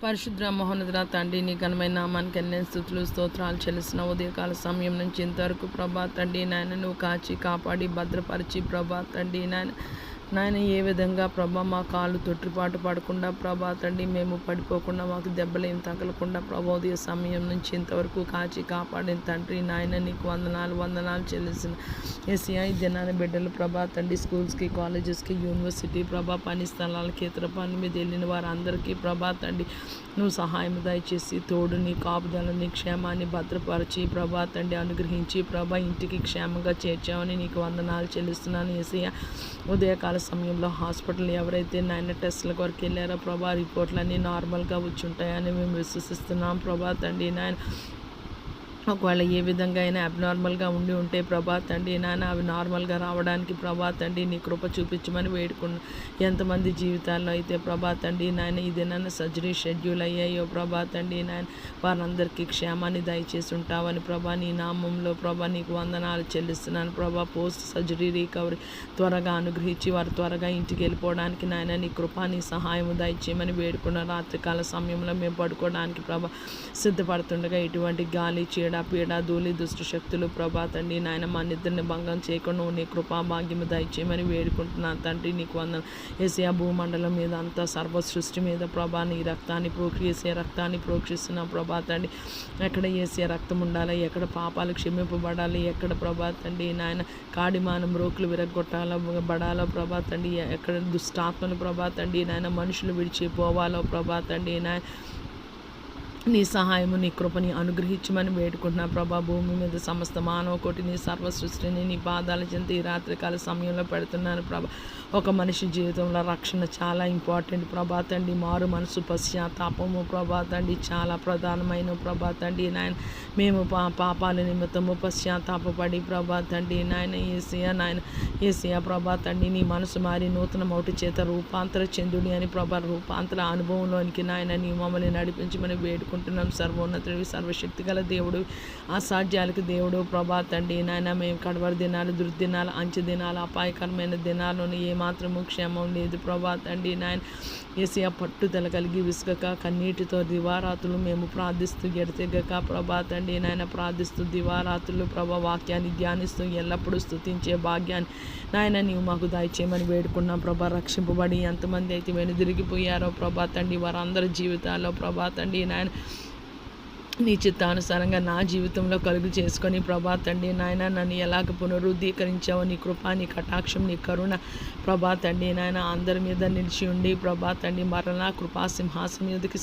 పరిశుద్ర మహోన్నతుడ తండ్రి, నీ ఘనమైన నామానికి ఎన్నెన్ని స్తుతులు స్తోత్రాలు చెల్లిసిన ఉదయకాల సమయం నుంచి ఇంతవరకు ప్రభా తండ్రి నాయన నువ్వు కాచి కాపాడి భద్రపరిచి ప్రభా తండ్రి నాయన ఏ విధంగా ప్రభా మా కాళ్ళు తొట్టిపాటు పడకుండా ప్రభా తండ్రి మేము పడిపోకుండా మాకు దెబ్బలేం తగలకుండా ప్రభోదయ సమయం నుంచి ఇంతవరకు కాచి కాపాడిన తండ్రి నాయన నీకు వందనాలు చెల్లిసిన ఎస్ఐ దినాన్ని బిడ్డలు ప్రభా తండ్రి స్కూల్స్కి కాలేజెస్కి యూనివర్సిటీ ప్రభా పని స్థలాలకి ఇతర పని మీద వెళ్ళిన వారందరికీ ప్రభా తండ్రి నువ్వు సహాయం దయచేసి తోడు నీ కాపుదల నీ క్షేమాన్ని భద్రపరిచి ప్రభా తండ్రి అనుగ్రహించి ప్రభా ఇంటికి క్షేమంగా చేర్చామని నీకు వందనాలు చెల్లిస్తున్నాను యేసయ్య. ఉదయకాల సమయంలో హాస్పిటల్ ఎవరైతే నాయన టెస్టుల కొరకు వెళ్ళారో ప్రభా రిపోర్ట్లన్నీ నార్మల్గా వచ్చి ఉంటాయని మేము విశ్వసిస్తున్నాం ప్రభా తండ్రి నాయన. ఒకవేళ ఏ విధంగా అయినా అబ్నార్మల్గా ఉండి ఉంటే ప్రభా తండ్రి నాయన అవి నార్మల్గా రావడానికి ప్రభా తండ్రి నీ కృప చూపించమని వేడుకున్నాం. ఎంతమంది జీవితాల్లో అయితే ప్రభా తండ్రి నాయన ఇదేనన్నా సర్జరీ షెడ్యూల్ అయ్యాయో ప్రభా తండ్రి నాయన వారందరికీ క్షేమాన్ని దయచేసి ఉంటావని ప్రభా నీ నామంలో ప్రభా నీకు వందనాలు చెల్లిస్తున్నాను ప్రభా. పోస్ట్ సర్జరీ రికవరీ త్వరగా అనుగ్రహించి వారు త్వరగా ఇంటికి వెళ్ళిపోవడానికి నాయన నీ కృప నీ సహాయం దయచేయమని వేడుకున్న రాత్రికాల సమయంలో మేము పడుకోవడానికి ప్రభా సిద్ధపడుతుండగా ఇటువంటి గాలి చీడ పీడ ధూళి దుష్ట శక్తులు ప్రభా తండ్రి నాయన మా నిద్రని భంగం చేయకుండా నీ కృపా భాగ్యము దయచేయమని వేడుకుంటున్నాను తండ్రి. నీకు వందనం యేసయ్య. భూమండలం మీద అంతా సర్వ సృష్టి మీద ప్రభా నీ రక్తాన్ని యేసయ్య రక్తాన్ని ప్రోక్షిస్తున్నాం ప్రభా తండ్రి. ఎక్కడ యేసయ్య రక్తం ఉండాలి, ఎక్కడ పాపాలు క్షమింపబడాలి, ఎక్కడ ప్రభా తండ్రి నాయన కాడిమానం రోకులు విరగొట్టాలో ప్రభా తండ్రి, ఎక్కడ దుష్టాత్మలు ప్రభా తండ్రి నాయన మనుషులు విడిచిపోవాలో ప్రభా తండ్రి నాయన నీ సహాయము నీ కృపని అనుగ్రహించమని వేడుకుంటున్నా ప్రభా. భూమి మీద సమస్త మానవ కోటిని సర్వ సృష్టిని నీ పాదాల చెంత ఈ రాత్రికాల సమయంలో పెడుతున్నాను ప్రభా. ఒక మనిషి జీవితంలో రక్షణ చాలా ఇంపార్టెంట్ ప్రభా తండ్రి. మారు మనసు పశ్చాత్తాపము ప్రభా తండ్రి చాలా ప్రధానమైన ప్రభా తండ్రి నాయన. మేము పాపాల నిమిత్తము పశ్చాత్తాపడి ప్రభా తండ్రి నాయన యేసయ్య ప్రభా తండ్రి నీ మనసు మారి నూతన మౌటి చేత రూపాంతర చెందుడి అని ప్రభా రూపాంతర అనుభవంలోనికి నాయన నీ మమ్మల్ని నడిపించమని వేడుకుంటున్నాం. సర్వోన్నతుడివి సర్వశక్తి గల దేవుడు అసాధ్యాలకు దేవుడు ప్రభా తండ్రి నాయన. మేము కడవరి దినాలు దుర్దినాలు అంచె దినాలు అపాయకరమైన దినాల్లోని ఏమాత్రము క్షేమం లేదు ప్రభా తండ్రి నాయన. యేసయ్య పట్టుదల కలిగి విసుగక కన్నీటితో దివారాతులు మేము ప్రార్థిస్తూ ఎడతెగక ప్రభా తండ్రి నాయన ప్రార్థిస్తూ దివారాతులు ప్రభా వాక్యాన్ని ధ్యానిస్తూ ఎల్లప్పుడూ స్తుతించే భాగ్యాన్ని నాయన నీవు మాకు దయచేయమని వేడుకున్నాం ప్రభా. రక్షింపబడి ఎంతమంది అయితే వెనుదిరిగిపోయారో ప్రభా తండ్రి వారందరి జీవితాల్లో ప్రభా తండ్రి నాయన నీ చిత్తానుసారంగా నా జీవితంలో కలుగు చేసుకొని ప్రభా తండ్రి నాయన నన్ను ఎలాగ పునరుద్ధీకరించావో నీ కృప నీ కటాక్షం నీ కరుణ ప్రభా తండ్రి నాయన అందరి మీద నిలిచి ఉండి ప్రభా తండ్రి మరలా కృపా సింహాసం మీదకి